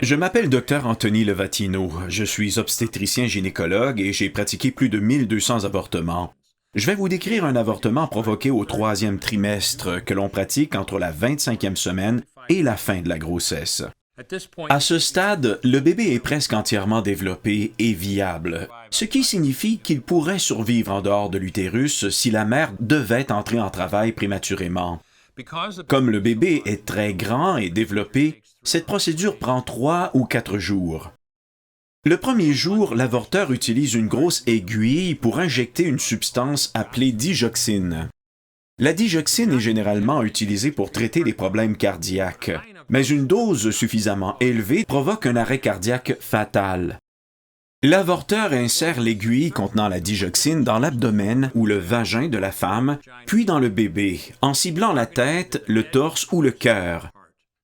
Je m'appelle Dr Anthony Levatino. Je suis obstétricien-gynécologue et j'ai pratiqué plus de 1200 avortements. Je vais vous décrire un avortement provoqué au 3e trimestre que l'on pratique entre la 25e semaine et la fin de la grossesse. À ce stade, le bébé est presque entièrement développé et viable, ce qui signifie qu'il pourrait survivre en dehors de l'utérus si la mère devait entrer en travail prématurément. Comme le bébé est très grand et développé, cette procédure prend 3 ou 4 jours. Le premier jour, l'avorteur utilise une grosse aiguille pour injecter une substance appelée digoxine. La digoxine est généralement utilisée pour traiter des problèmes cardiaques, mais une dose suffisamment élevée provoque un arrêt cardiaque fatal. L'avorteur insère l'aiguille contenant la digoxine dans l'abdomen ou le vagin de la femme, puis dans le bébé, en ciblant la tête, le torse ou le cœur.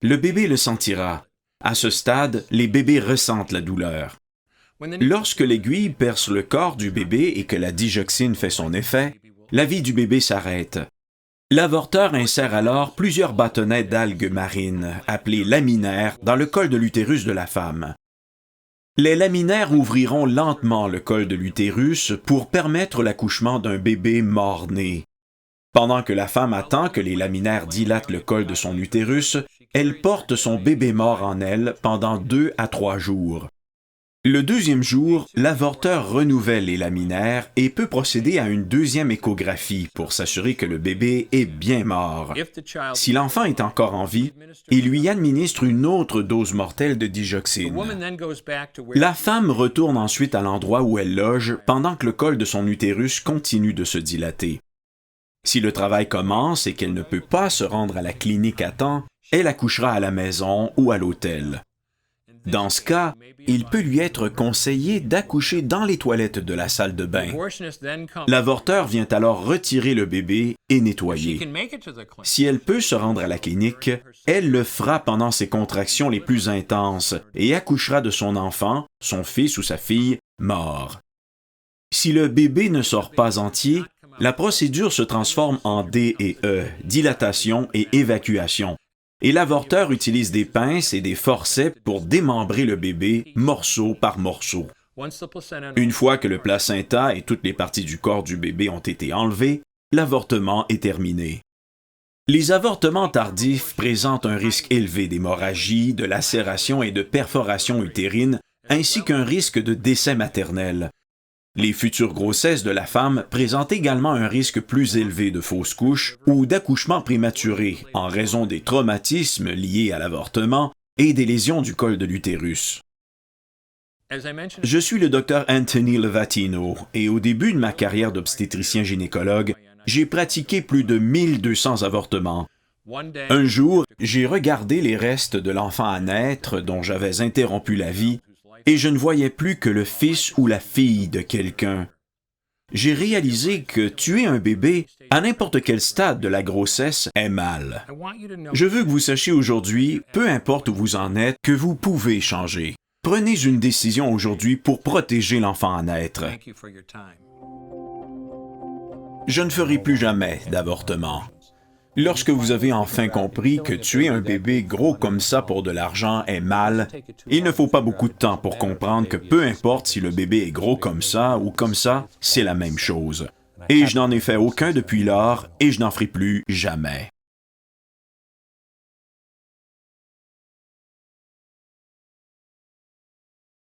Le bébé le sentira. À ce stade, les bébés ressentent la douleur. Lorsque l'aiguille perce le corps du bébé et que la digoxine fait son effet, la vie du bébé s'arrête. L'avorteur insère alors plusieurs bâtonnets d'algues marines, appelées laminaires, dans le col de l'utérus de la femme. Les laminaires ouvriront lentement le col de l'utérus pour permettre l'accouchement d'un bébé mort-né. Pendant que la femme attend que les laminaires dilatent le col de son utérus, elle porte son bébé mort en elle pendant 2 à 3 jours. Le 2e jour, l'avorteur renouvelle les laminaires et peut procéder à une 2e échographie pour s'assurer que le bébé est bien mort. Si l'enfant est encore en vie, il lui administre une autre dose mortelle de digoxine. La femme retourne ensuite à l'endroit où elle loge pendant que le col de son utérus continue de se dilater. Si le travail commence et qu'elle ne peut pas se rendre à la clinique à temps, elle accouchera à la maison ou à l'hôtel. Dans ce cas, il peut lui être conseillé d'accoucher dans les toilettes de la salle de bain. L'avorteur vient alors retirer le bébé et nettoyer. Si elle peut se rendre à la clinique, elle le fera pendant ses contractions les plus intenses et accouchera de son enfant, son fils ou sa fille, mort. Si le bébé ne sort pas entier, la procédure se transforme en D et E, dilatation et évacuation. Et l'avorteur utilise des pinces et des forceps pour démembrer le bébé morceau par morceau. Une fois que le placenta et toutes les parties du corps du bébé ont été enlevées, l'avortement est terminé. Les avortements tardifs présentent un risque élevé d'hémorragie, de lacération et de perforation utérine, ainsi qu'un risque de décès maternel. Les futures grossesses de la femme présentent également un risque plus élevé de fausse couche ou d'accouchement prématuré en raison des traumatismes liés à l'avortement et des lésions du col de l'utérus. Je suis le Dr Anthony Levatino et au début de ma carrière d'obstétricien-gynécologue, j'ai pratiqué plus de 1200 avortements. Un jour, j'ai regardé les restes de l'enfant à naître dont j'avais interrompu la vie et je ne voyais plus que le fils ou la fille de quelqu'un. J'ai réalisé que tuer un bébé, à n'importe quel stade de la grossesse, est mal. Je veux que vous sachiez aujourd'hui, peu importe où vous en êtes, que vous pouvez changer. Prenez une décision aujourd'hui pour protéger l'enfant à naître. Je ne ferai plus jamais d'avortement. Lorsque vous avez enfin compris que tuer un bébé gros comme ça pour de l'argent est mal, il ne faut pas beaucoup de temps pour comprendre que peu importe si le bébé est gros comme ça ou comme ça, c'est la même chose. Et je n'en ai fait aucun depuis lors et je n'en ferai plus jamais.